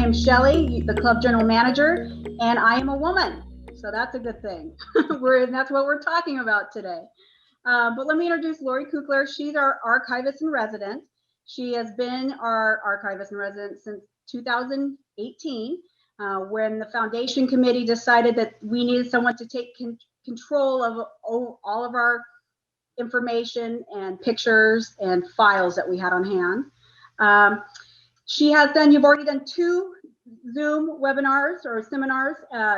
name's Shelly, the club general manager, and I am a woman. So that's a good thing. That's what we're talking about today. But let me introduce Lori Kukler. She's our archivist in residence. She has been our archivist in residence since 2018, when the foundation committee decided that we needed someone to take control of all of our information and pictures and files that we had on hand. You've already done 2 Zoom webinars or seminars.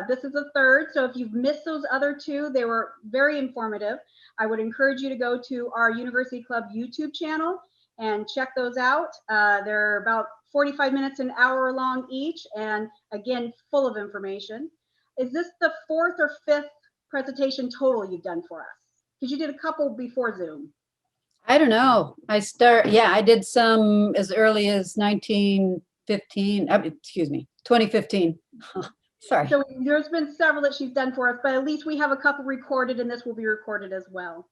This is the 3rd. So if you've missed those other 2, they were very informative. I would encourage you to go to our University Club YouTube channel and check those out. They're about 45 minutes, an hour long each, and again, full of information. Is this the 4th or 5th presentation total you've done for us? Because you did a couple before Zoom. I don't know. I did some as early as 2015. Sorry. So there's been several that she's done for us, but at least we have a couple recorded, and this will be recorded as well.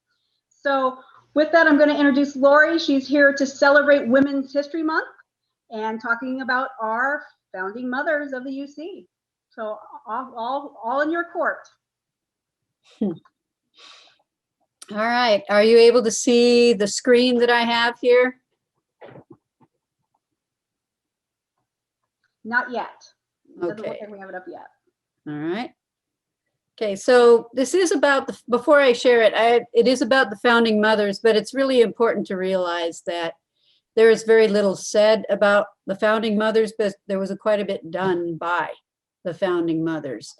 So with that, I'm going to introduce Lori. She's here to celebrate Women's History Month and talking about our founding mothers of the UC. So all in your court. All right. Are you able to see the screen that I have here? Not yet. Doesn't look Okay. like we have it up yet. All right. Okay, so this is about before I share it, it is about the founding mothers, but it's really important to realize that there is very little said about the founding mothers, but there was quite a bit done by the founding mothers.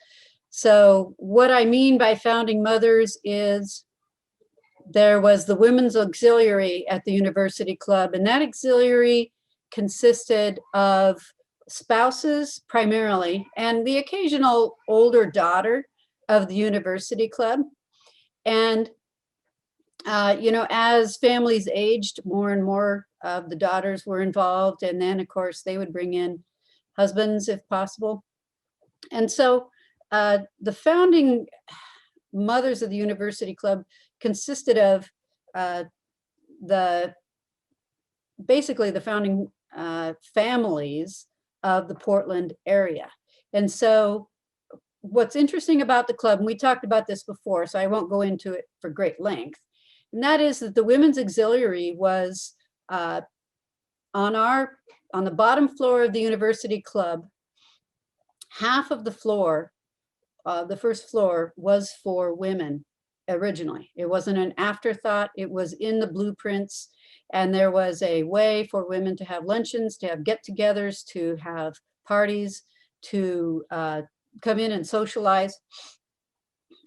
So what I mean by founding mothers is there was the Women's Auxiliary at the University Club, and that auxiliary consisted of spouses primarily, and the occasional older daughter of the University Club. And, as families aged, more and more of the daughters were involved. And then, of course, they would bring in husbands if possible. And so the founding mothers of the University Club consisted of basically the founding families of the Portland area. And so what's interesting about the club, and we talked about this before, so I won't go into it for great length, and that is that the Women's Auxiliary was on the bottom floor of the University Club. Half of the floor, the first floor, was for women originally. It wasn't an afterthought. It was in the blueprints, and there was a way for women to have luncheons, to have get-togethers, to have parties, to come in and socialize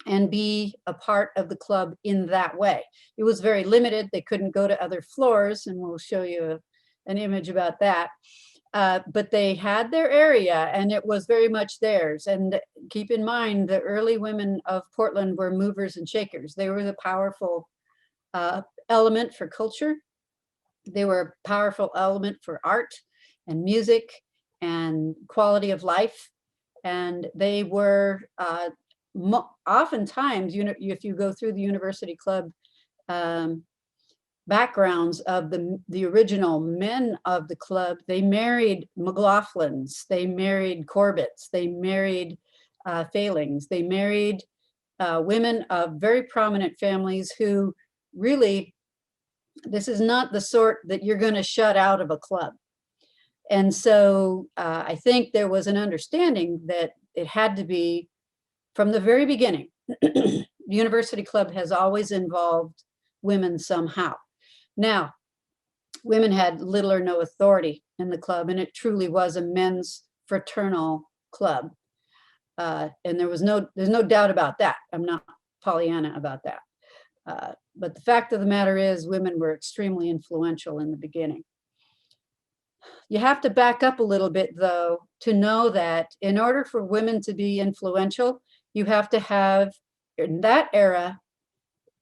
and be a part of the club in that way. It was very limited. They couldn't go to other floors, and we'll show you an image about that. But they had their area, and it was very much theirs. And keep in mind, the early women of Portland were movers and shakers. They were the powerful element for culture. They were a powerful element for art and music and quality of life. And they were oftentimes, if you go through the University Club backgrounds of the original men of the club, they married McLaughlins, they married Corbetts, they married Failings, they married women of very prominent families who really, this is not the sort that you're going to shut out of a club. And so I think there was an understanding that it had to be from the very beginning. The University Club has always involved women somehow. Now, women had little or no authority in the club, and it truly was a men's fraternal club. And there's no doubt about that. I'm not Pollyanna about that. But the fact of the matter is, women were extremely influential in the beginning. You have to back up a little bit, though, to know that in order for women to be influential, you have to have, in that era,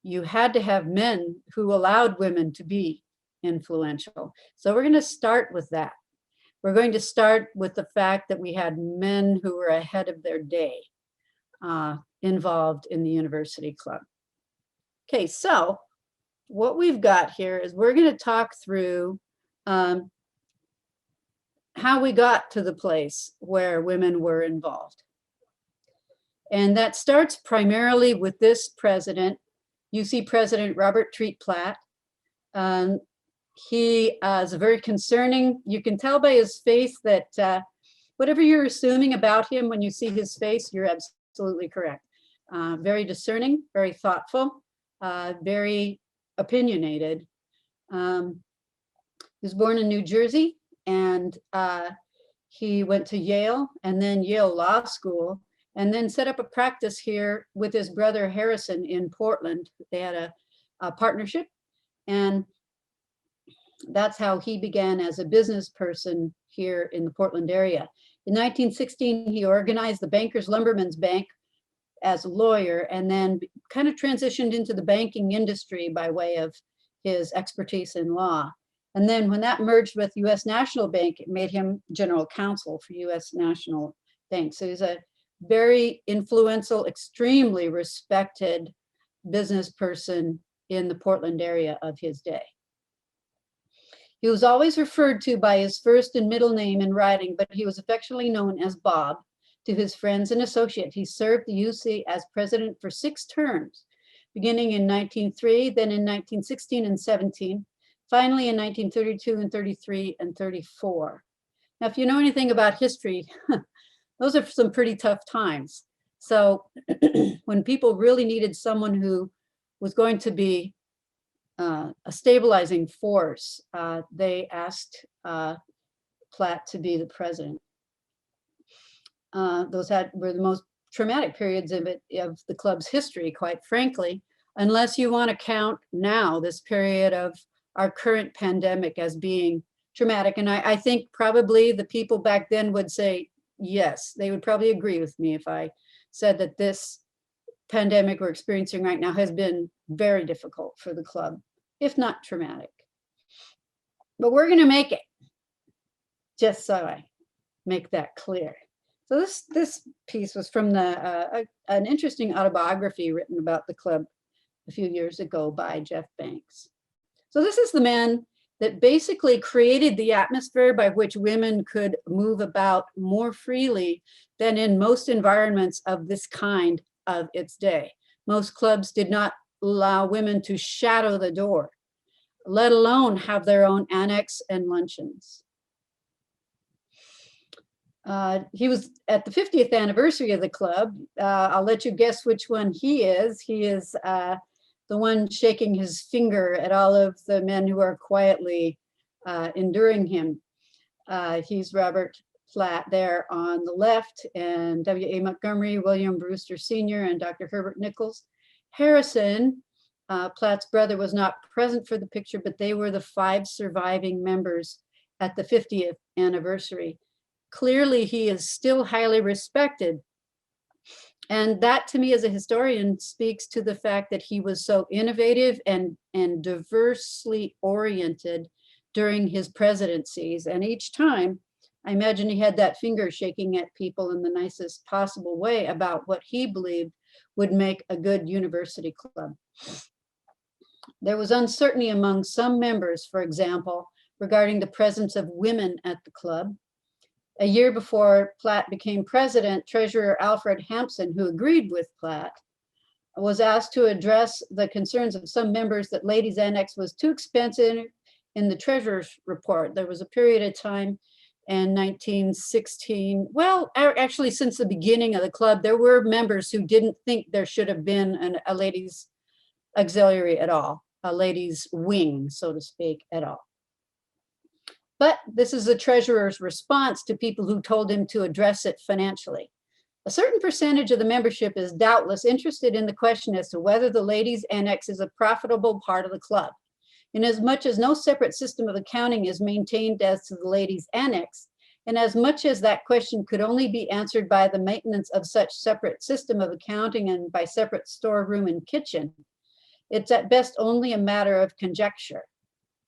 you had to have men who allowed women to be influential. So we're going to start with that. We're going to start with the fact that we had men who were ahead of their day involved in the University Club. Okay, so what we've got here is we're going to talk through how we got to the place where women were involved. And that starts primarily with this president. You see President Robert Treat Platt. He is a very concerning, you can tell by his face that whatever you're assuming about him when you see his face, you're absolutely correct. Very discerning, very thoughtful, very opinionated. He was born in New Jersey, and he went to Yale and then Yale Law School, and then set up a practice here with his brother Harrison in Portland. They had a partnership, and that's how he began as a business person here in the Portland area. In 1916, he organized the Bankers Lumbermen's Bank as a lawyer, and then kind of transitioned into the banking industry by way of his expertise in law. And then when that merged with US National Bank, it made him general counsel for US National Bank. So he's a very influential, extremely respected business person in the Portland area of his day. He was always referred to by his first and middle name in writing, but he was affectionately known as Bob to his friends and associates. He served the UC as president for 6 terms, beginning in 1903, then in 1916 and 17, finally in 1932 and 33 and 34. Now, if you know anything about history, those are some pretty tough times. So when people really needed someone who was going to be a stabilizing force, they asked Platt to be the president. Those were the most traumatic periods of the club's history, quite frankly, unless you want to count now this period of our current pandemic as being traumatic. And I think probably the people back then would say, yes, they would probably agree with me if I said that this pandemic we're experiencing right now has been very difficult for the club, if not traumatic. But we're going to make it, just so I make that clear. So this piece was from an interesting autobiography written about the club a few years ago by Jeff Banks. So this is the man that basically created the atmosphere by which women could move about more freely than in most environments of this kind of its day. Most clubs did not allow women to shadow the door, let alone have their own annex and luncheons. He was at the 50th anniversary of the club. I'll let you guess which one he is. He is the one shaking his finger at all of the men who are quietly enduring him. He's Robert Platt there on the left, and W.A. Montgomery, William Brewster Sr., and Dr. Herbert Nichols. Harrison, Platt's brother, was not present for the picture, but they were the 5 surviving members at the 50th anniversary. Clearly, he is still highly respected. And that, to me, as a historian, speaks to the fact that he was so innovative and diversely oriented during his presidencies. And each time, I imagine he had that finger shaking at people in the nicest possible way about what he believed would make a good university club. There was uncertainty among some members, for example, regarding the presence of women at the club. A year before Platt became president, Treasurer Alfred Hampson, who agreed with Platt, was asked to address the concerns of some members that Ladies Annex was too expensive in the treasurer's report. There was a period of time in 1916, well, actually since the beginning of the club, there were members who didn't think there should have been a ladies auxiliary at all, a ladies wing, so to speak, at all. But this is the treasurer's response to people who told him to address it financially. A certain percentage of the membership is doubtless interested in the question as to whether the Ladies Annex is a profitable part of the club. Inasmuch as no separate system of accounting is maintained as to the Ladies Annex, and as much as that question could only be answered by the maintenance of such separate system of accounting and by separate storeroom and kitchen, it's at best only a matter of conjecture.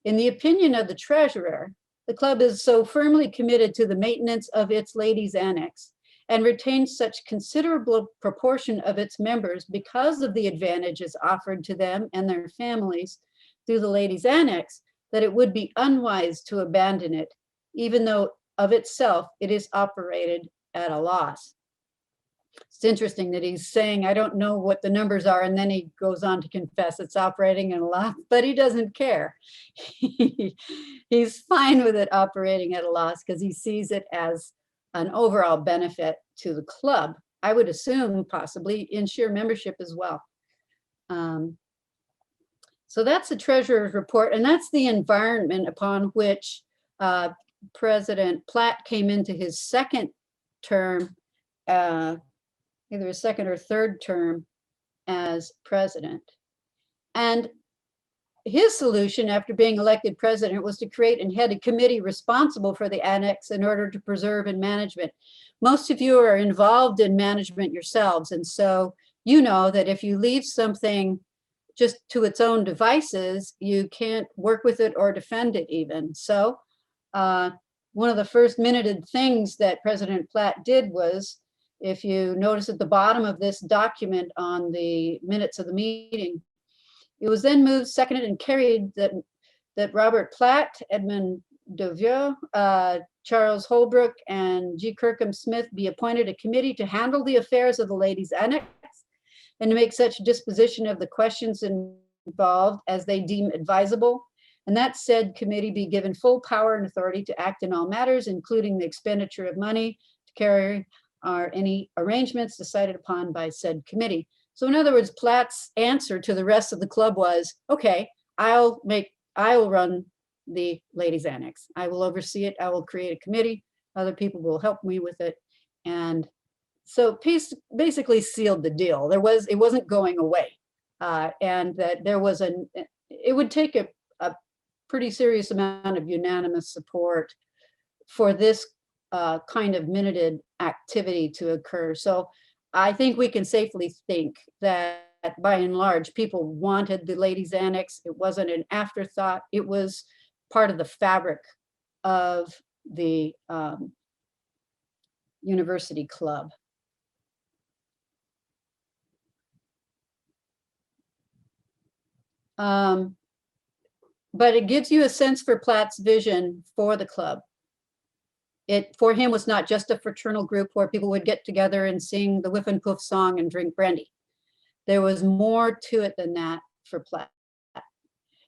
In the opinion of the treasurer, the club is so firmly committed to the maintenance of its Ladies Annex and retains such considerable proportion of its members because of the advantages offered to them and their families through the Ladies Annex that it would be unwise to abandon it, even though of itself, it is operated at a loss. It's interesting that he's saying, I don't know what the numbers are, and then he goes on to confess it's operating at a loss, but he doesn't care. He's fine with it operating at a loss because he sees it as an overall benefit to the club. I would assume possibly in sheer membership as well. So that's the treasurer's report, and that's the environment upon which President Platt came into his second term, either a second or third term as president. And his solution after being elected president was to create and head a committee responsible for the annex in order to preserve and management. Most of you are involved in management yourselves, and so you know that if you leave something just to its own devices, you can't work with it or defend it even. So one of the first minuted things that President Platt did was, if you notice at the bottom of this document on the minutes of the meeting, it was then moved, seconded, and carried that Robert Platt, Edmund Devieux, Charles Holbrook, and G. Kirkham Smith be appointed a committee to handle the affairs of the Ladies' Annex and to make such disposition of the questions involved as they deem advisable. And that said committee be given full power and authority to act in all matters, including the expenditure of money to carry any arrangements decided upon by said committee. So in other words, Platt's answer to the rest of the club was, okay, I'll run the Ladies' Annex. I will oversee it. I will create a committee. Other people will help me with it. And so basically sealed the deal. It wasn't going away. And that it would take a pretty serious amount of unanimous support for this kind of minuted activity to occur. So I think we can safely think that by and large, people wanted the Ladies' Annex. It wasn't an afterthought. It was part of the fabric of the university club. But it gives you a sense for Platt's vision for the club. It, for him, was not just a fraternal group where people would get together and sing the Whiff and Poof song and drink brandy. There was more to it than that for Platt.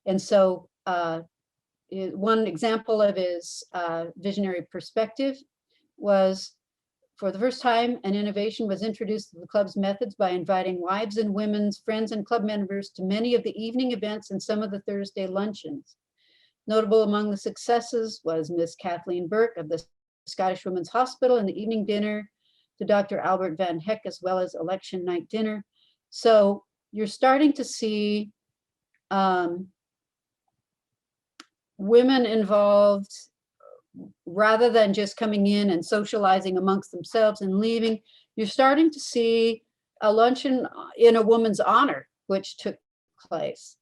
And so one example of his visionary perspective was, for the first time, an innovation was introduced to the club's methods by inviting wives and women's friends and club members to many of the evening events and some of the Thursday luncheons. Notable among the successes was Miss Kathleen Burke of the Scottish Women's Hospital and the evening dinner to Dr. Albert Van Heck, as well as election night dinner. So you're starting to see women involved, rather than just coming in and socializing amongst themselves and leaving. You're starting to see a luncheon in a woman's honor, which took place,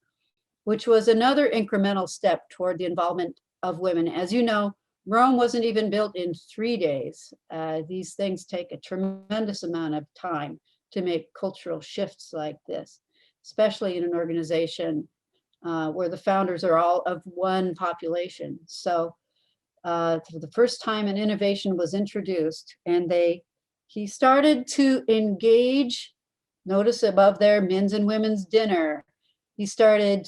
which was another incremental step toward the involvement of women. As you know, Rome wasn't even built in 3 days. These things take a tremendous amount of time to make cultural shifts like this, especially in an organization where the founders are all of one population. So for the first time, an innovation was introduced, and he started to engage, notice above there, men's and women's dinner. He started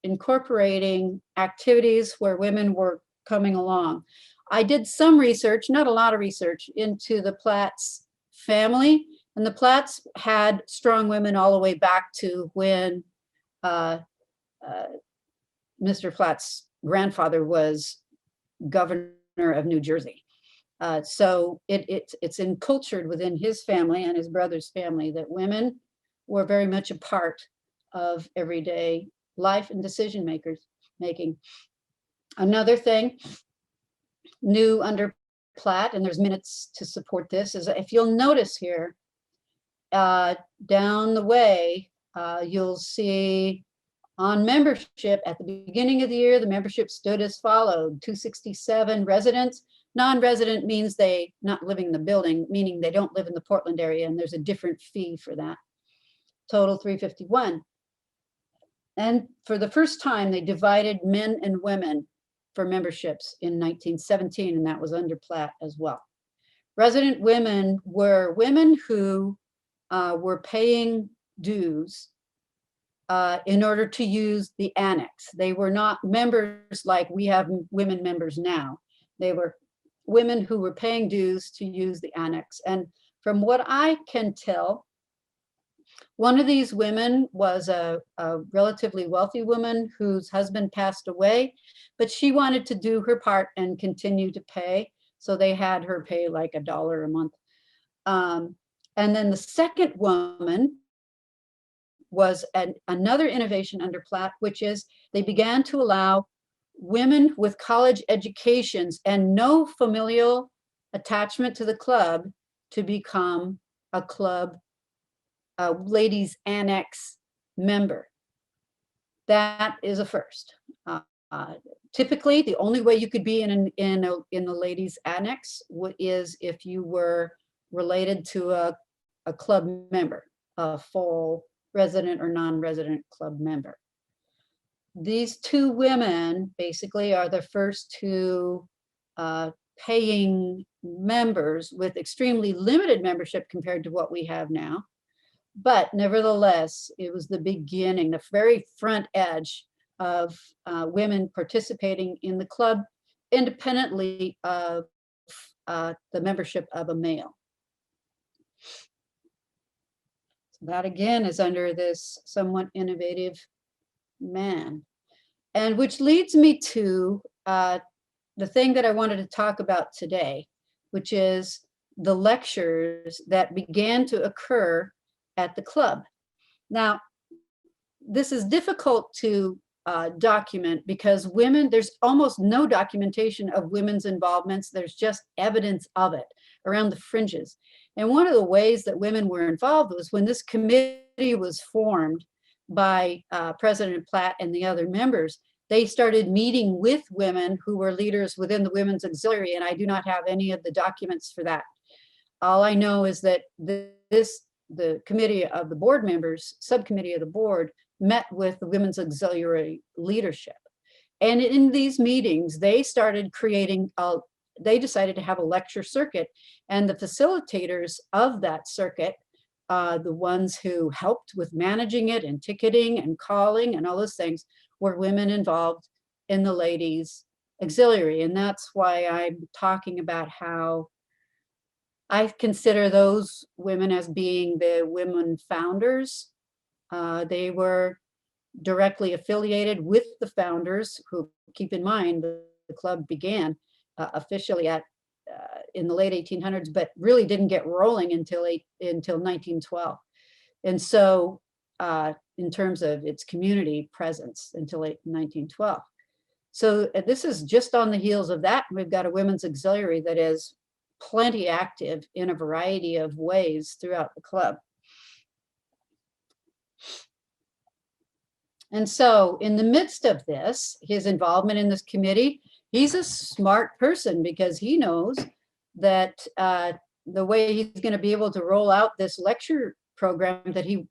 incorporating activities where women were coming along. I did some research, not a lot of research, into the Platt's family, and the Platts had strong women all the way back to when Mr. Platt's grandfather was governor of New Jersey. So it's encultured within his family and his brother's family that women were very much a part of everyday life and decision making. Another thing new under Platt, and there's minutes to support this, is if you'll notice here, down the way, you'll see on membership at the beginning of the year, the membership stood as followed: 267 residents. Non-resident means they not living in the building, meaning they don't live in the Portland area, and there's a different fee for that. Total 351. And for the first time, they divided men and women for memberships in 1917, and that was under Platt as well. Resident women were women who were paying dues in order to use the annex. They were not members like we have women members now. They were women who were paying dues to use the annex. And from what I can tell, one of these women was a relatively wealthy woman whose husband passed away, but she wanted to do her part and continue to pay. So they had her pay like $1 a month. And then the second woman was another innovation under Platt, which is they began to allow women with college educations and no familial attachment to the club to become a club ladies annex member. That is a first. Typically, the only way you could be in the ladies annex is if you were related to a club member, a full resident or non-resident club member. These two women basically are the first two paying members with extremely limited membership compared to what we have now. But nevertheless, it was the beginning, the very front edge of women participating in the club independently of the membership of a male. So that again is under this somewhat innovative man. And which leads me to the thing that I wanted to talk about today, which is the lectures that began to occur at the club. Now, this is difficult to document because women, there's almost no documentation of women's involvements. There's just evidence of it around the fringes. And one of the ways that women were involved was when this committee was formed by President Platt and the other members, they started meeting with women who were leaders within the Women's Auxiliary, and I do not have any of the documents for that. All I know is that the committee of the board members, subcommittee of the board, met with the Women's Auxiliary leadership. And in these meetings, they started creating, they decided to have a lecture circuit, and the facilitators of that circuit, the ones who helped with managing it and ticketing and calling and all those things, were women involved in the ladies' auxiliary. And that's why I'm talking about how I consider those women as being the women founders. They were directly affiliated with the founders, who, keep in mind, the club began officially in the late 1800s, but really didn't get rolling until 1912. And so in terms of its community presence until 1912. So this is just on the heels of that. We've got a women's auxiliary that is plenty active in a variety of ways throughout the club. And so in the midst of this, his involvement in this committee, he's a smart person because he knows that the way he's going to be able to roll out this lecture program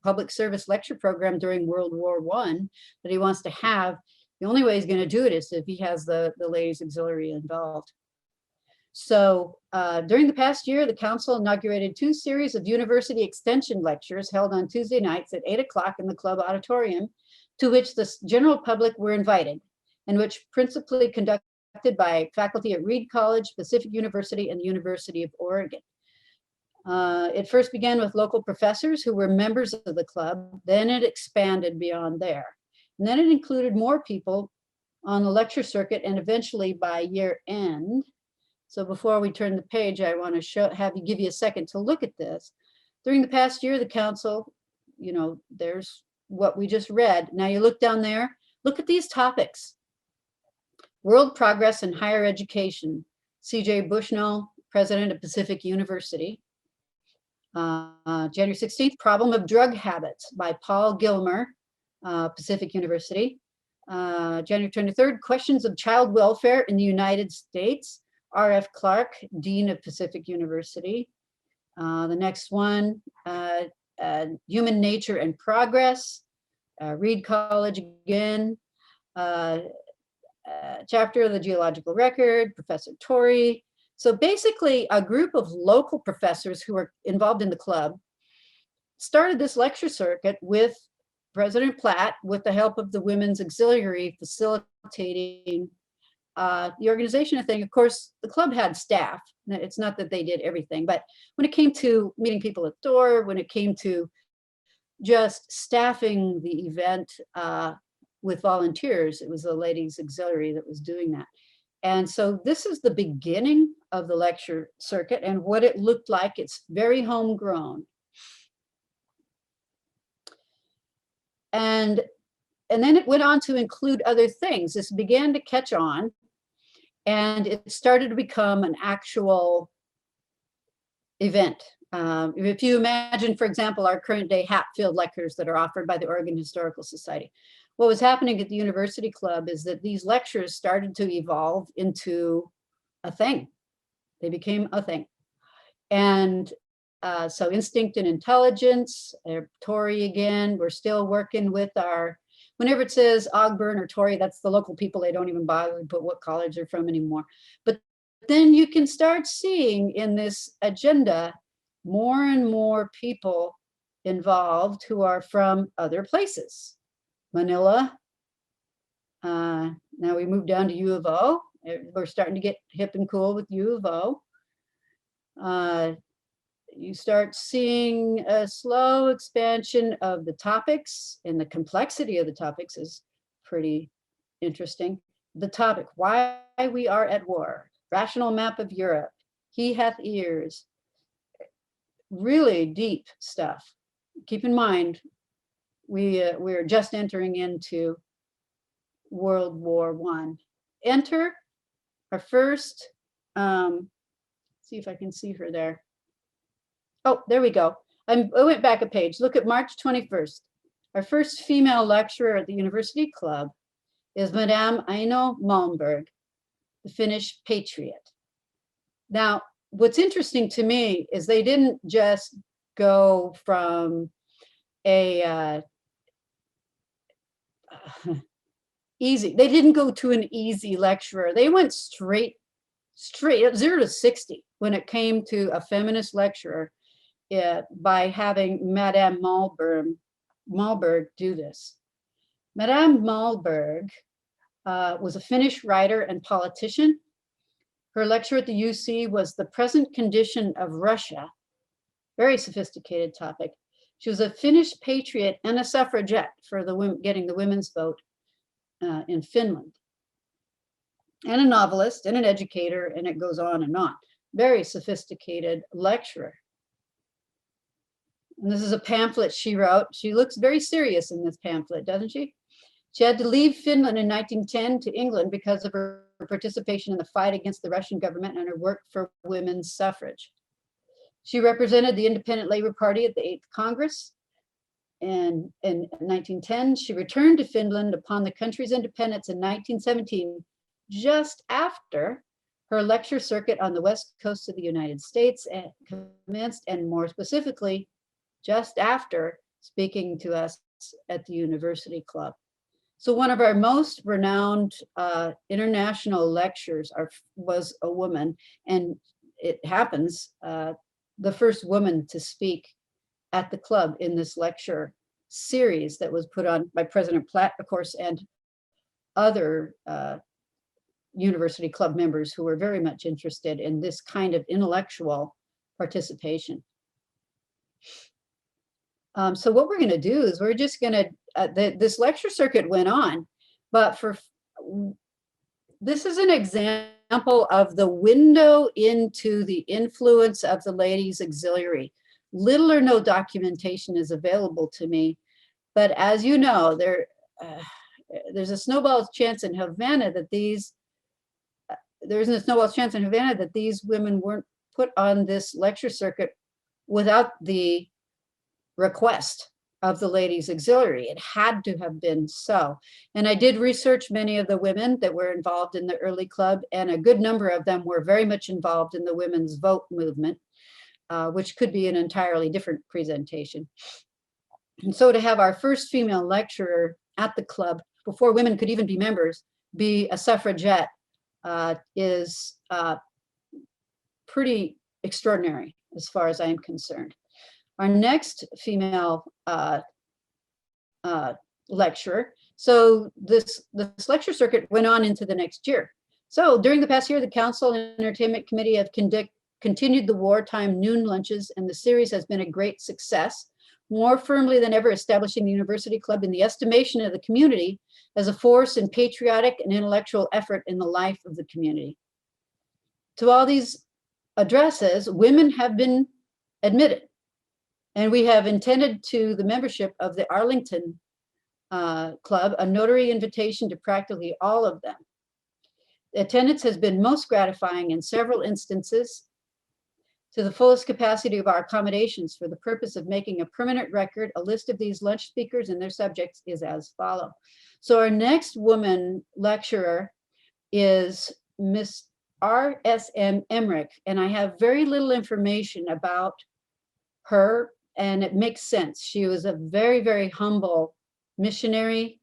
public service lecture program during World War I that he wants to have, the only way he's going to do it is if he has the ladies auxiliary involved. So during the past year, the council inaugurated 2 series of university extension lectures held on Tuesday nights at 8 o'clock in the club auditorium, to which the general public were invited, and which principally conducted by faculty at Reed College, Pacific University, and the University of Oregon. It first began with local professors who were members of the club, then it expanded beyond there. And then it included more people on the lecture circuit, and eventually by year end. So before we turn the page, I want to give you a second to look at this. During the past year, the council, there's what we just read. Now you look down there, look at these topics. World progress in higher education. C.J. Bushnell, president of Pacific University. January 16th, problem of drug habits by Paul Gilmer, Pacific University. January 23rd, questions of child welfare in the United States. R.F. Clark, Dean of Pacific University. The next one, Human Nature and Progress, Reed College again. chapter of the geological record, Professor Torrey. So basically a group of local professors who were involved in the club started this lecture circuit with President Platt, with the help of the Women's Auxiliary, facilitating the organization thing. Of course, the club had staff. It's not that they did everything, but when it came to meeting people at the door, when it came to just staffing the event with volunteers, it was the Ladies Auxiliary that was doing that. And so this is the beginning of the lecture circuit and what it looked like. It's very homegrown. And then it went on to include other things. This began to catch on, and it started to become an actual event. If you imagine, for example, our current day Hatfield lectures that are offered by the Oregon Historical Society, what was happening at the University Club is that these lectures started to evolve into a thing. They became a thing. And so instinct and intelligence, Torrey again, we're still working with our, whenever it says Ogburn or Torrey, that's the local people. They don't even bother to put what college they're from anymore. But then you can start seeing in this agenda more and more people involved who are from other places. Manila, now we moved down to U of O. We're starting to get hip and cool with U of O. You start seeing a slow expansion of the topics, and the complexity of the topics is pretty interesting. The topic, why we are at war, rational map of Europe, he hath ears, really deep stuff. Keep in mind, we're just entering into World War I. Enter our first, see if I can see her there. Oh, there we go. I went back a page. Look at March 21st. Our first female lecturer at the University Club is Madame Aino Malmberg, the Finnish patriot. Now, what's interesting to me is they didn't just go from a easy, they didn't go to an easy lecturer. They went straight 0 to 60 when it came to a feminist lecturer. By having Madame Malmberg do this. Madame Malmberg was a Finnish writer and politician. Her lecture at the UC was The Present Condition of Russia, very sophisticated topic. She was a Finnish patriot and a suffragette for the getting the women's vote in Finland, and a novelist and an educator, and it goes on and on. Very sophisticated lecturer. And this is a pamphlet she wrote. She looks very serious in this pamphlet, doesn't she? She had to leave Finland in 1910 to England because of her participation in the fight against the Russian government and her work for women's suffrage. She represented the Independent Labor Party at the 8th Congress. And in 1910, she returned to Finland upon the country's independence in 1917, just after her lecture circuit on the west coast of the United States commenced, and more specifically, just after speaking to us at the University Club. So one of our most renowned international lecturers was a woman, and it happens the first woman to speak at the club in this lecture series that was put on by President Platt, of course, and other University Club members who were very much interested in this kind of intellectual participation. So what we're going to do is we're just going to, this lecture circuit went on, but this is an example of the window into the influence of the Ladies Auxiliary. Little or no documentation is available to me, but as you know, there's a snowball's chance in Havana that these, there isn't a snowball's chance in Havana that these women weren't put on this lecture circuit without the request of the Ladies Auxiliary. It had to have been so. And I did research many of the women that were involved in the early club, and a good number of them were very much involved in the women's vote movement, which could be an entirely different presentation. And so to have our first female lecturer at the club before women could even be members be a suffragette is pretty extraordinary as far as I'm concerned. Our next female lecturer. So this lecture circuit went on into the next year. So during the past year, the Council and Entertainment Committee have continued the wartime noon lunches, and the series has been a great success, more firmly than ever establishing the University Club in the estimation of the community as a force in patriotic and intellectual effort in the life of the community. To all these addresses, women have been admitted, and we have intended to the membership of the Arlington Club a notary invitation to practically all of them. The attendance has been most gratifying in several instances to the fullest capacity of our accommodations. For the purpose of making a permanent record, a list of these lunch speakers and their subjects is as follows. So our next woman lecturer is Miss R.S.M. Emmerich, and I have very little information about her, and it makes sense. She was a very, very humble missionary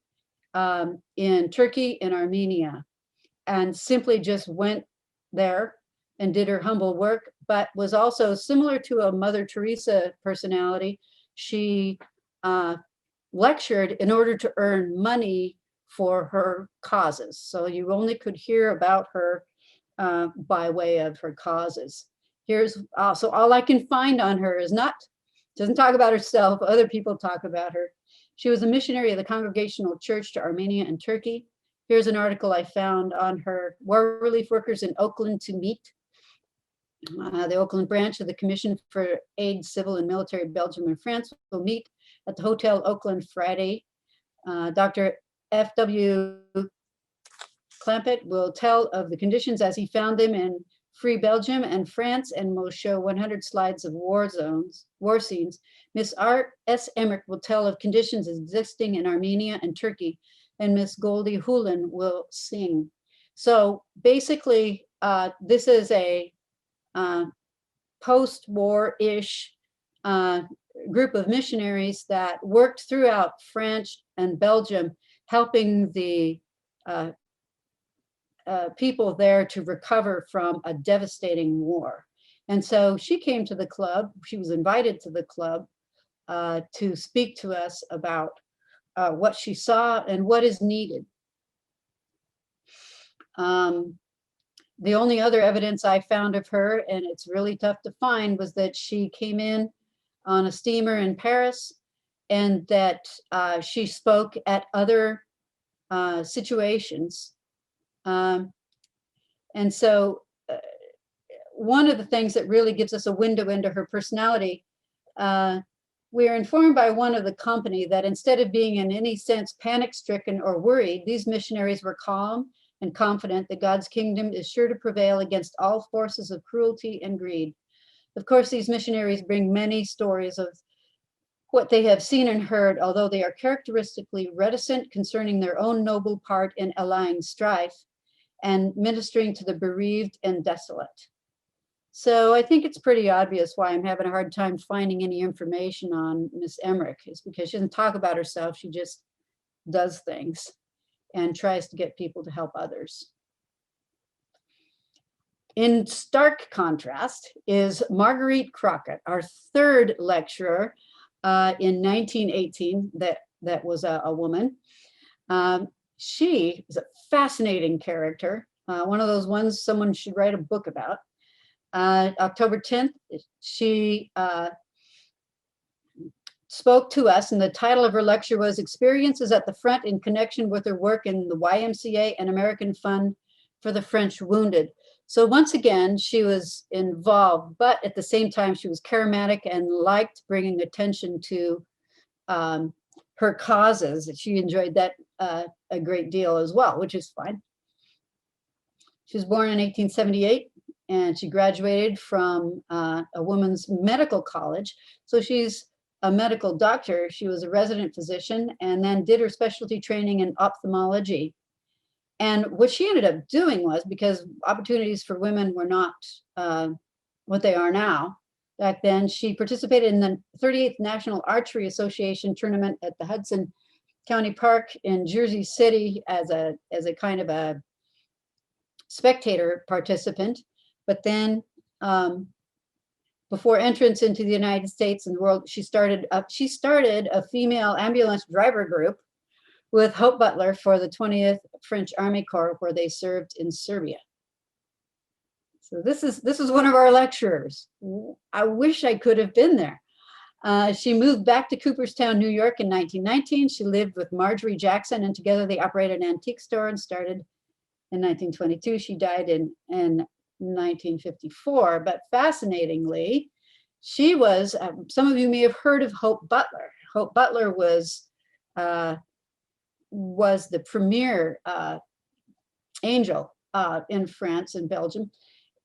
in Turkey and Armenia, and simply just went there and did her humble work, but was also similar to a Mother Teresa personality. She lectured in order to earn money for her causes. So you only could hear about her by way of her causes. Here's so all I can find on her is doesn't talk about herself, other people talk about her. She was a missionary of the Congregational Church to Armenia and Turkey. Here's an article I found on her. War relief workers in Oakland to meet. The Oakland branch of the Commission for Aid, Civil and Military Belgium and France will meet at the Hotel Oakland Friday. Dr. F.W. Clampett will tell of the conditions as he found them in Free Belgium and France, and will show 100 slides of war scenes. Miss R.S. Emmerich will tell of conditions existing in Armenia and Turkey, and Miss Goldie Hulen will sing. So basically, this is a post-war-ish group of missionaries that worked throughout France and Belgium, helping the people there to recover from a devastating war. And so she came to the club, she was invited to the club to speak to us about what she saw and what is needed. The only other evidence I found of her, and it's really tough to find, was that she came in on a steamer in Paris, and that she spoke at other situations. And so one of the things that really gives us a window into her personality, we are informed by one of the company that instead of being in any sense panic-stricken or worried, these missionaries were calm and confident that God's kingdom is sure to prevail against all forces of cruelty and greed. Of course, these missionaries bring many stories of what they have seen and heard, although they are characteristically reticent concerning their own noble part in allaying strife and ministering to the bereaved and desolate. So I think it's pretty obvious why I'm having a hard time finding any information on Miss Emmerich. Is because she doesn't talk about herself, she just does things and tries to get people to help others. In stark contrast is Marguerite Crockett, our third lecturer in 1918, that was a woman. She is a fascinating character, one of those ones someone should write a book about. October 10th, she spoke to us, and the title of her lecture was Experiences at the Front in Connection with Her Work in the YMCA and American Fund for the French Wounded. So once again, she was involved, but at the same time, she was charismatic and liked bringing attention to her causes. She enjoyed that a great deal as well, which is fine. She was born in 1878. And she graduated from a women's medical college. So she's a medical doctor. She was a resident physician and then did her specialty training in ophthalmology. And what she ended up doing was, because opportunities for women were not what they are now, back then, she participated in the 38th National Archery Association tournament at the Hudson County Park in Jersey City as a kind of a spectator participant, but then before entrance into the United States and the world, she started a female ambulance driver group with Hope Butler for the 20th French Army Corps, where they served in Serbia. So this is one of our lecturers. I wish I could have been there. She moved back to Cooperstown, New York in 1919. She lived with Marjorie Jackson, and together they operated an antique store and started in 1922. She died in 1954. But fascinatingly, she was, some of you may have heard of Hope Butler. Hope Butler was the premier angel in France and Belgium.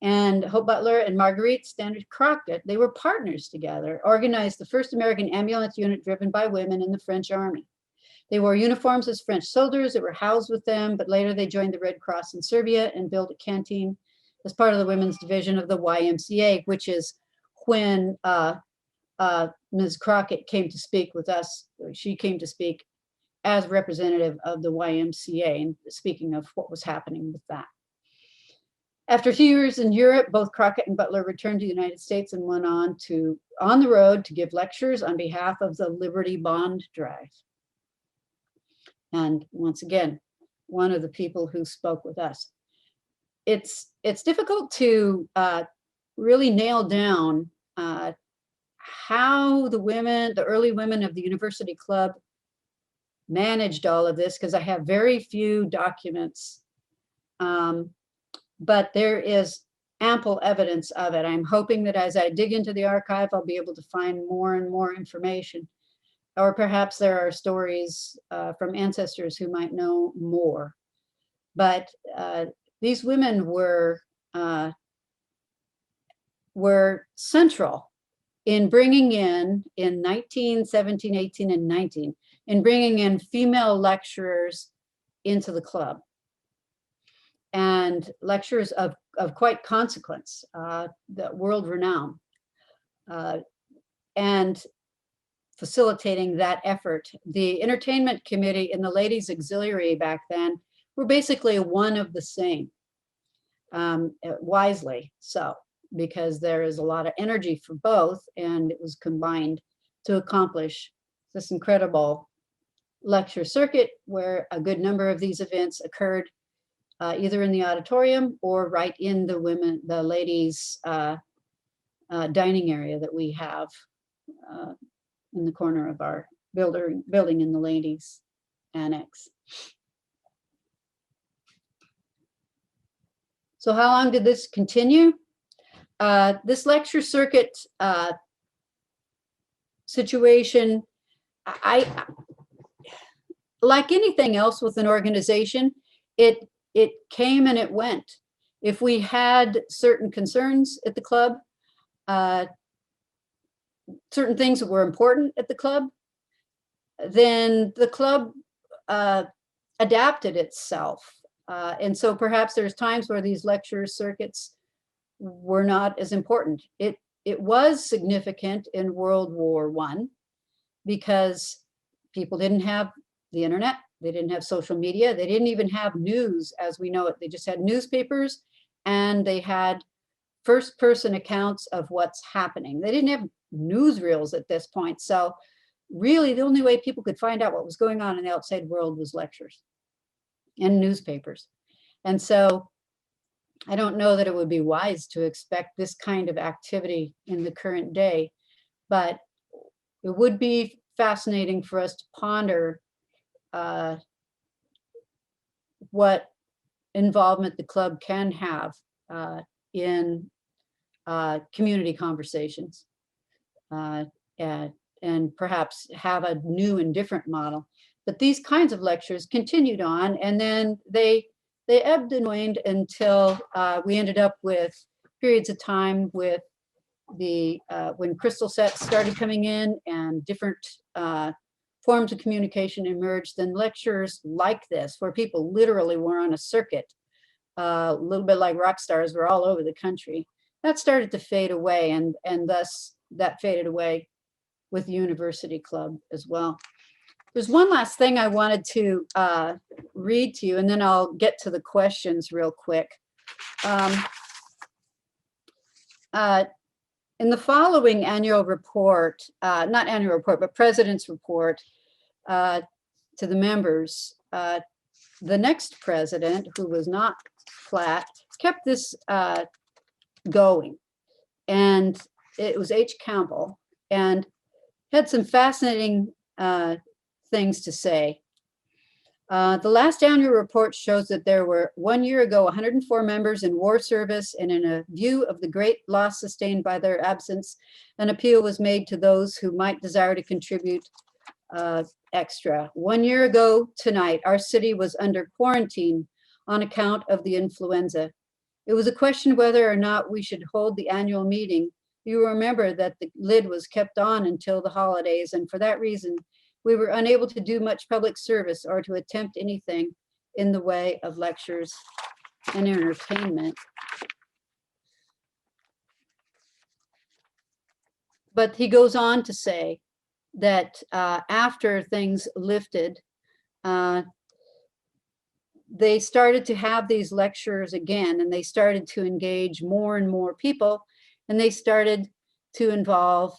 And Hope Butler and Marguerite Standard Crockett, they were partners together, organized the first American ambulance unit driven by women in the French army. They wore uniforms as French soldiers that were housed with them, but later they joined the Red Cross in Serbia and built a canteen as part of the women's division of the YMCA, which is when Ms. Crockett came to speak with us. She came to speak as representative of the YMCA, and speaking of what was happening with that. After a few years in Europe, both Crockett and Butler returned to the United States and went on the road to give lectures on behalf of the Liberty Bond Drive. And once again, one of the people who spoke with us. It's difficult to really nail down how the early women of the University Club managed all of this, because I have very few documents. But there is ample evidence of it. I'm hoping that as I dig into the archive, I'll be able to find more and more information. Or perhaps there are stories from ancestors who might know more. But these women were central in bringing in 1917, 18, and 19, in bringing in female lecturers into the club. And lecturers of quite consequence, that world renowned, and facilitating that effort. The entertainment committee and the ladies auxiliary back then were basically one of the same, wisely so, because there is a lot of energy for both, and it was combined to accomplish this incredible lecture circuit where a good number of these events occurred either in the auditorium or right in the ladies' dining area that we have in the corner of our building in the ladies' annex. So how long did this continue? This lecture circuit situation, like anything else with an organization, it came and it went. If we had certain concerns at the club, certain things that were important at the club, then the club adapted itself. And so perhaps there's times where these lecture circuits were not as important. It was significant in World War I because people didn't have the internet. They didn't have social media. They didn't even have news as we know it. They just had newspapers, and they had first-person accounts of what's happening. They didn't have newsreels at this point. So really the only way people could find out what was going on in the outside world was lectures and newspapers. And so I don't know that it would be wise to expect this kind of activity in the current day, but it would be fascinating for us to ponder what involvement the club can have in community conversations, and perhaps have a new and different model. But these kinds of lectures continued on, and then they ebbed and waned until we ended up with periods of time with the when crystal sets started coming in and different forms of communication emerged. Then lectures like this, where people literally were on a circuit, a little bit like rock stars, were all over the country, that started to fade away, and thus that faded away with the University Club as well. There's one last thing I wanted to read to you, and then I'll get to the questions real quick. In the following annual report, not annual report, but president's report to the members, the next president, who was not Platt, kept this going. And it was H. Campbell, and had some fascinating things to say. The last annual report shows that there were 1 year ago 104 members in war service, and in a view of the great loss sustained by their absence, an appeal was made to those who might desire to contribute extra. 1 year ago tonight, our city was under quarantine on account of the influenza. It was a question whether or not we should hold the annual meeting. You remember that the lid was kept on until the holidays, and for that reason, we were unable to do much public service or to attempt anything in the way of lectures and entertainment. But he goes on to say that after things lifted, they started to have these lectures again, and they started to engage more and more people, and they started to involve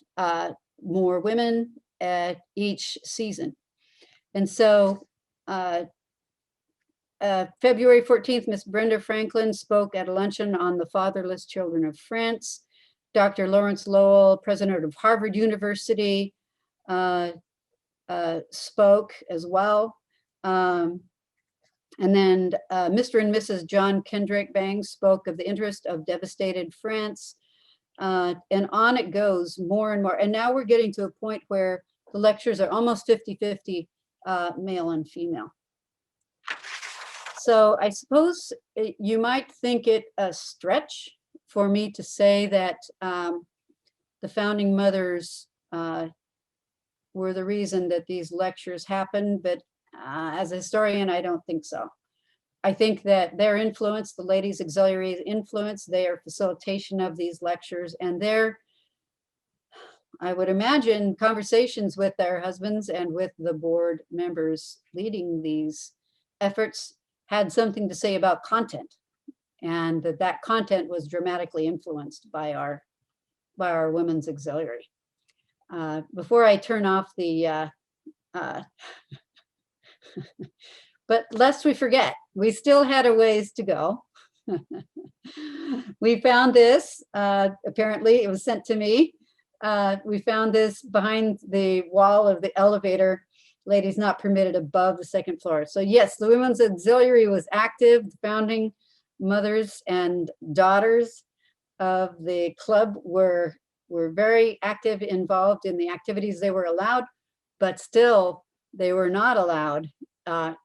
more women at each season. And so February 14th, Miss Brenda Franklin spoke at a luncheon on the fatherless children of France. Dr. Lawrence Lowell, president of Harvard University, spoke as well. And then Mr. and Mrs. John Kendrick Bangs spoke of the interest of devastated France. And on it goes more and more. And now we're getting to a point where the lectures are almost 50-50 male and female. So I suppose you might think it a stretch for me to say that the founding mothers were the reason that these lectures happened, but as a historian, I don't think so. I think that their influence, the Ladies Auxiliary's influence, their facilitation of these lectures, and their, I would imagine, conversations with their husbands and with the board members leading these efforts had something to say about content, and that content was dramatically influenced by our Women's Auxiliary. Before I turn off the but lest we forget, we still had a ways to go. We found this, apparently it was sent to me. We found this behind the wall of the elevator, ladies not permitted above the second floor. So yes, the Women's Auxiliary was active. The founding mothers and daughters of the club were very active, involved in the activities they were allowed, but still they were not allowed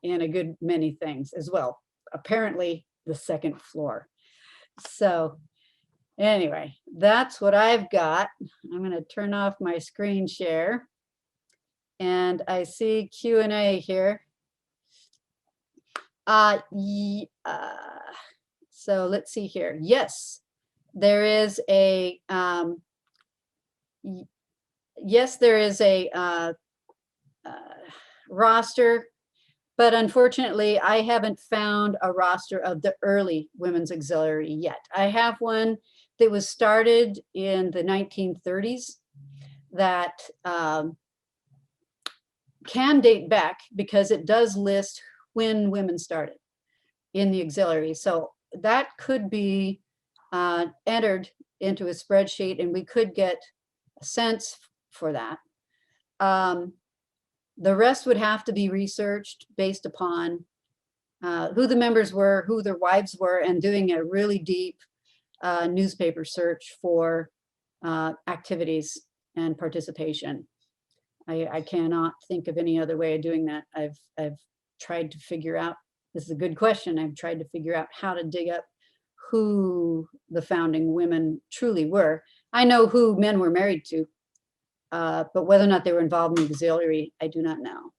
in a good many things as well. Apparently the second floor. So anyway, that's what I've got. I'm going to turn off my screen share. And I see Q&A here. So let's see here. Yes, there is a roster, but unfortunately, I haven't found a roster of the early Women's Auxiliary yet. I have one that was started in the 1930s that can date back because it does list when women started in the auxiliary. So that could be entered into a spreadsheet, and we could get a sense for that. The rest would have to be researched based upon who the members were, who their wives were, and doing a really deep newspaper search for activities and participation. I cannot think of any other way of doing that. I've tried to figure out, this is a good question, I've tried to figure out how to dig up who the founding women truly were. I know who men were married to, but whether or not they were involved in the auxiliary, I do not know.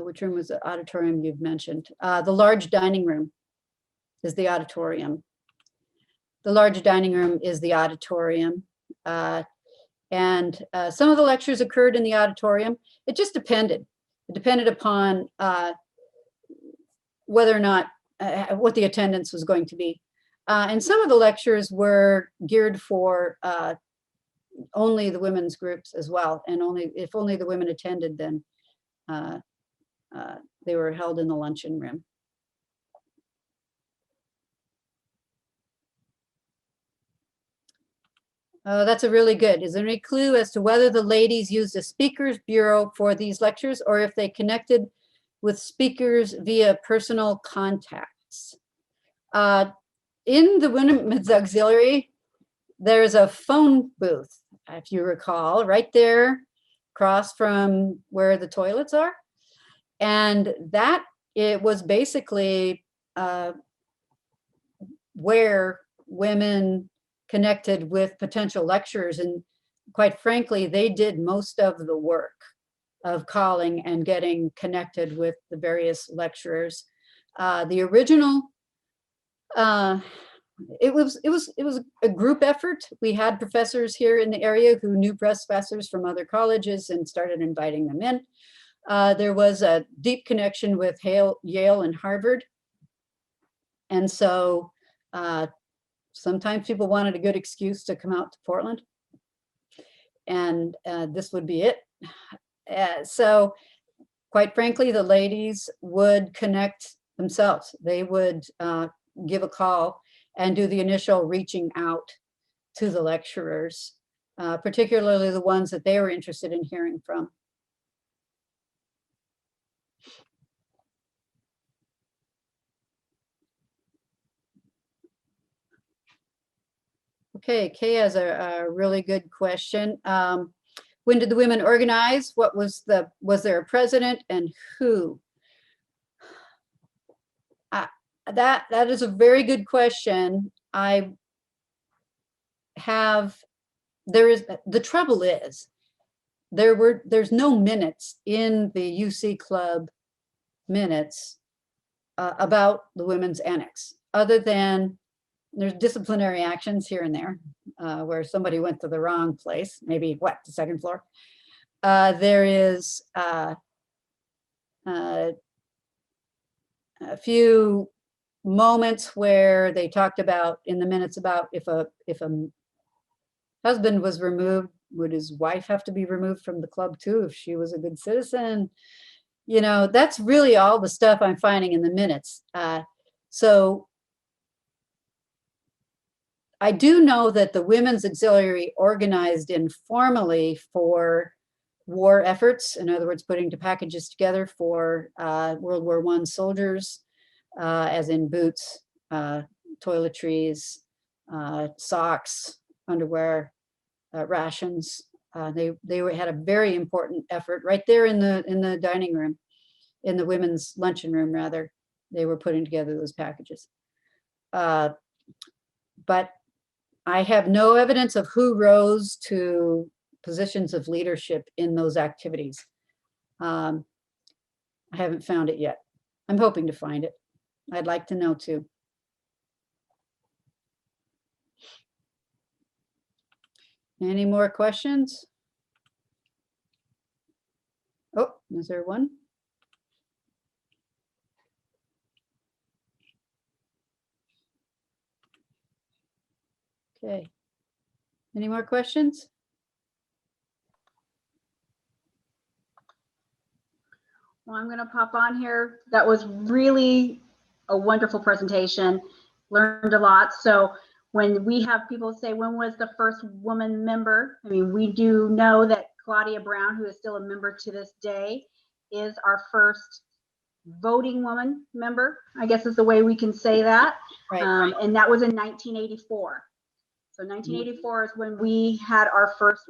Which room was the auditorium you've mentioned? The large dining room is the auditorium. The large dining room is the auditorium. And some of the lectures occurred in the auditorium. It just depended. It depended upon whether or not, what the attendance was going to be. And some of the lectures were geared for only the women's groups as well. And if only the women attended, then they were held in the luncheon room. Oh, that's a really good. Is there any clue as to whether the ladies used a speaker's bureau for these lectures or if they connected with speakers via personal contacts? In the women's auxiliary, there's a phone booth, if you recall, right there across from where the toilets are. And that, it was basically where women connected with potential lecturers. And quite frankly, they did most of the work of calling and getting connected with the various lecturers. The original, it was a group effort. We had professors here in the area who knew professors from other colleges and started inviting them in. There was a deep connection with Yale and Harvard. And so sometimes people wanted a good excuse to come out to Portland. And this would be it. So quite frankly, the ladies would connect themselves. They would give a call and do the initial reaching out to the lecturers, particularly the ones that they were interested in hearing from. Okay, Kay has a really good question. When did the women organize? Was there a president and who? That is a very good question. The trouble is, there's no minutes in the UC Club minutes about the women's annex, other than there's disciplinary actions here and there where somebody went to the wrong place, maybe the second floor. There is a few moments where they talked about in the minutes about if a husband was removed, would his wife have to be removed from the club too if she was a good citizen? You know, that's really all the stuff I'm finding in the minutes. So I do know that the Women's Auxiliary organized informally for war efforts. In other words, putting packages together for World War I soldiers, as in boots, toiletries, socks, underwear, rations. They had a very important effort right there in the dining room, in the women's luncheon room rather. They were putting together those packages. But I have no evidence of who rose to positions of leadership in those activities. I haven't found it yet. I'm hoping to find it. I'd like to know too. Any more questions? Oh, is there one? Okay. Any more questions? Well, I'm going to pop on here. That was really a wonderful presentation. Learned a lot. So when we have people say, when was the first woman member? I mean, we do know that Claudia Brown, who is still a member to this day, is our first voting woman member, I guess is the way we can say that. Right. And that was in 1984. So 1984 is when we had our first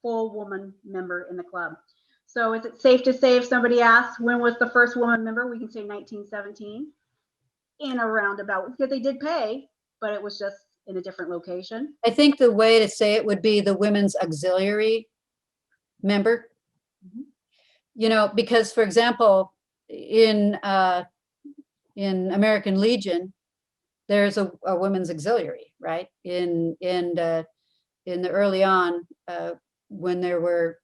full woman member in the club. So is it safe to say, if somebody asks when was the first woman member, we can say 1917 in a roundabout, because they did pay, but it was just in a different location. I think the way to say it would be the Women's Auxiliary member. Mm-hmm. You know, because for example, in American Legion, there's a women's auxiliary, right? In the early on, when there were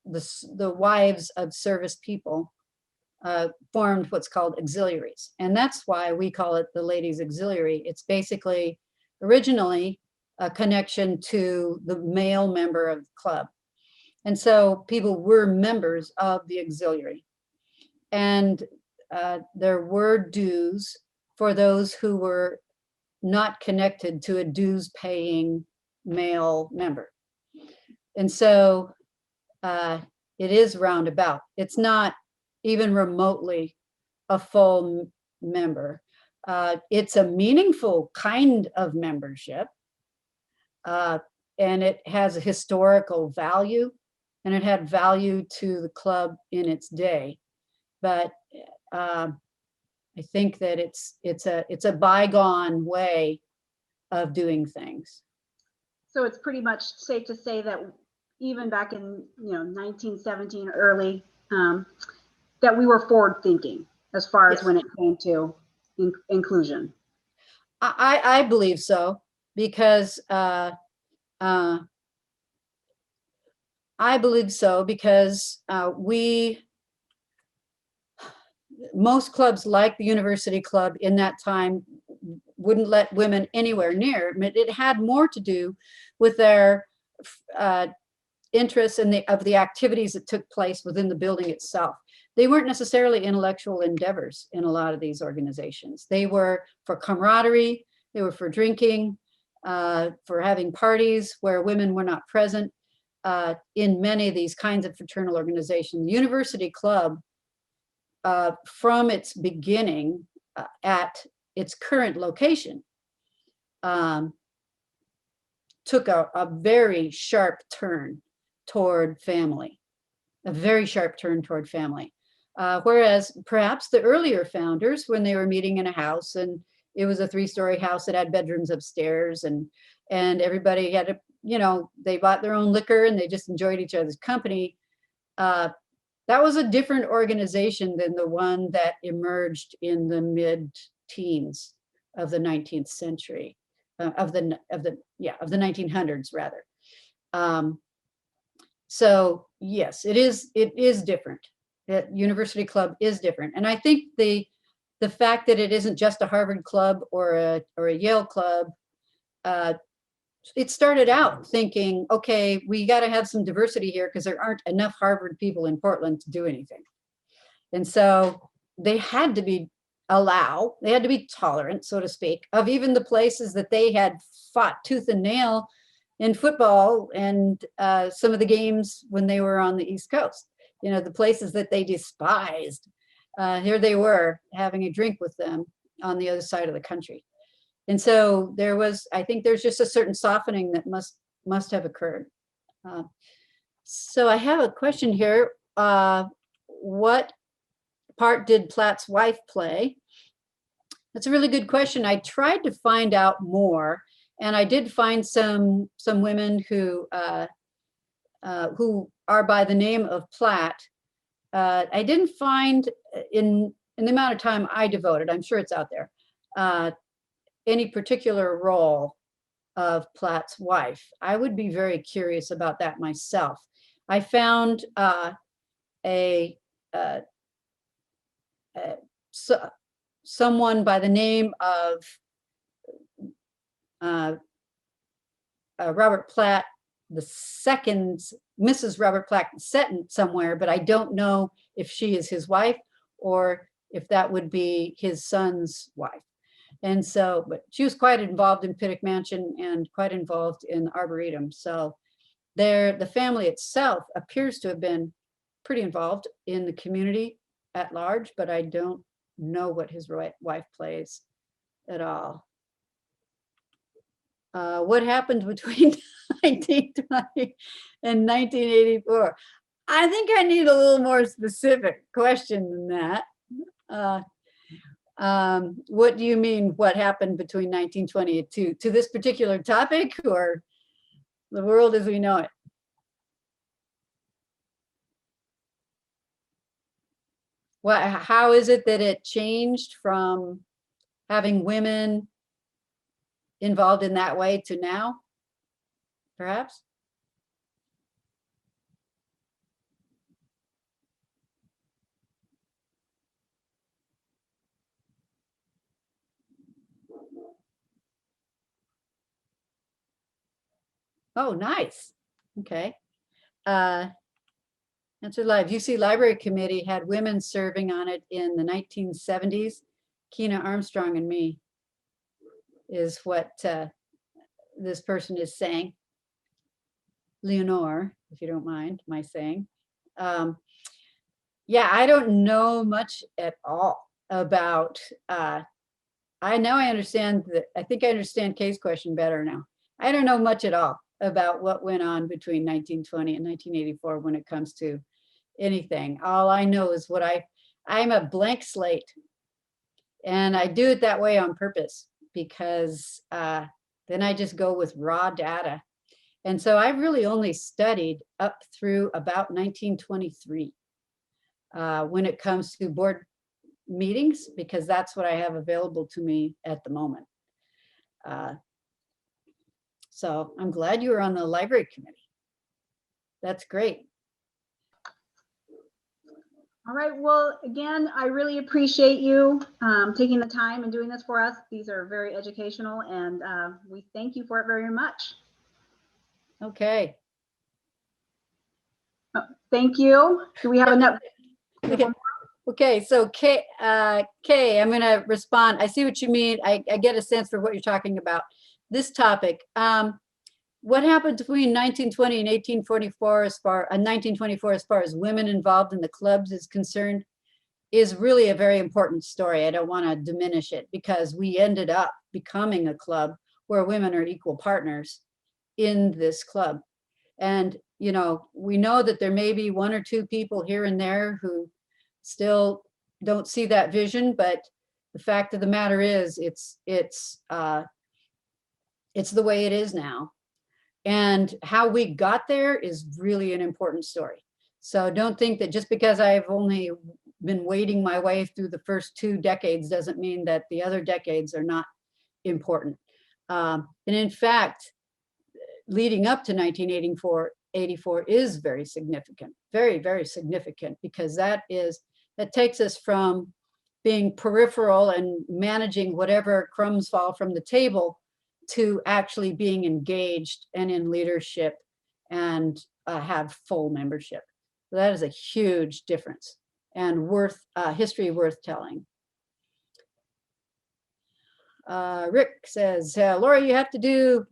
the wives of service people formed what's called auxiliaries. And that's why we call it the ladies auxiliary. It's basically originally a connection to the male member of the club. And so people were members of the auxiliary. And there were dues for those who were not connected to a dues paying male member. And so it is roundabout. It's not even remotely a full member. It's a meaningful kind of membership, and it has a historical value, and it had value to the club in its day. But I think that it's a bygone way of doing things. So it's pretty much safe to say that even back in 1917 early, that we were forward thinking as far as when it came to inclusion. I believe so, because most clubs like the University Club in that time wouldn't let women anywhere near. It had more to do with their interests in the activities that took place within the building itself. They weren't necessarily intellectual endeavors in a lot of these organizations. They were for camaraderie, they were for drinking, for having parties where women were not present. In many of these kinds of fraternal organizations, the University Club, from its beginning at its current location, took a very sharp turn toward family, a very sharp turn toward family. Whereas perhaps the earlier founders, when they were meeting in a house, and it was a 3-story house that had bedrooms upstairs, and everybody had a, they bought their own liquor and they just enjoyed each other's company. That was a different organization than the one that emerged in the mid-teens of the 19th century, of the 1900s rather. So yes, it is different. The University Club is different, and I think the fact that it isn't just a Harvard club or a Yale club. It started out thinking, okay, we got to have some diversity here because there aren't enough Harvard people in Portland to do anything. And so they had to be tolerant, so to speak, of even the places that they had fought tooth and nail in football and some of the games when they were on the East Coast, the places that they despised. Here they were having a drink with them on the other side of the country. And so I think there's just a certain softening that must have occurred. So I have a question here. What part did Platt's wife play? That's a really good question. I tried to find out more, and I did find some women who are by the name of Platt. I didn't find in the amount of time I devoted, I'm sure it's out there, any particular role of Platt's wife. I would be very curious about that myself. I found someone by the name of Robert Platt the second's, Mrs. Robert Platt Seton somewhere, but I don't know if she is his wife or if that would be his son's wife. And so, but she was quite involved in Pittock Mansion and quite involved in Arboretum. So the family itself appears to have been pretty involved in the community at large, but I don't know what his wife plays at all. What happened between 1920 and 1984? I think I need a little more specific question than that. What do you mean, what happened between 1920 to this particular topic, or the world as we know it? How is it that it changed from having women involved in that way to now, perhaps? Oh, nice. Okay. Answer live. UC Library Committee had women serving on it in the 1970s. Keena Armstrong and me is what this person is saying. Leonore, if you don't mind my saying. Yeah, I don't know much at all about, I understand that, I think I understand Kay's question better now. I don't know much at all about what went on between 1920 and 1984 when it comes to anything. All I know is what I'm a blank slate, and I do it that way on purpose because then I just go with raw data. And so I've really only studied up through about 1923 when it comes to board meetings, because that's what I have available to me at the moment. So I'm glad you were on the library committee. That's great. All right, well, again, I really appreciate you taking the time and doing this for us. These are very educational, and we thank you for it very much. Okay. Thank you. Do we have enough? Okay, so Kay, I'm going to respond. I see what you mean. I get a sense for what you're talking about. This topic, what happened between 1920 and 1844 1924 as far as women involved in the clubs is concerned, is really a very important story. I don't want to diminish it, because we ended up becoming a club where women are equal partners in this club. And, you know, we know that there may be one or two people here and there who still don't see that vision, but the fact of the matter is it's the way it is now. And how we got there is really an important story. So don't think that just because I've only been wading my way through the first 2 decades doesn't mean that the other decades are not important. And in fact, leading up to 1984 is very significant, very, very significant, because that takes us from being peripheral and managing whatever crumbs fall from the table to actually being engaged and in leadership and have full membership. So that is a huge difference and history worth telling. Rick says, Laura, you have to do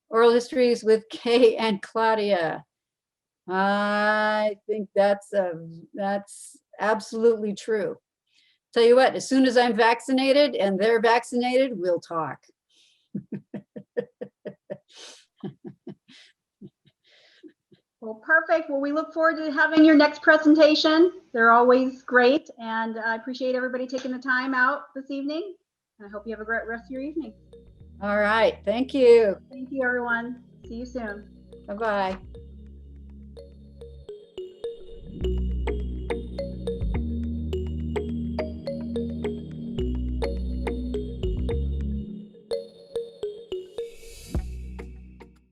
oral histories with Kay and Claudia. I think that's absolutely true. Tell you what, as soon as I'm vaccinated and they're vaccinated, we'll talk. Well, perfect. Well, we look forward to having your next presentation. They're always great, and I appreciate everybody taking the time out this evening. I hope you have a great rest of your evening. All right. Thank you. Thank you, everyone. See you soon. Bye-bye.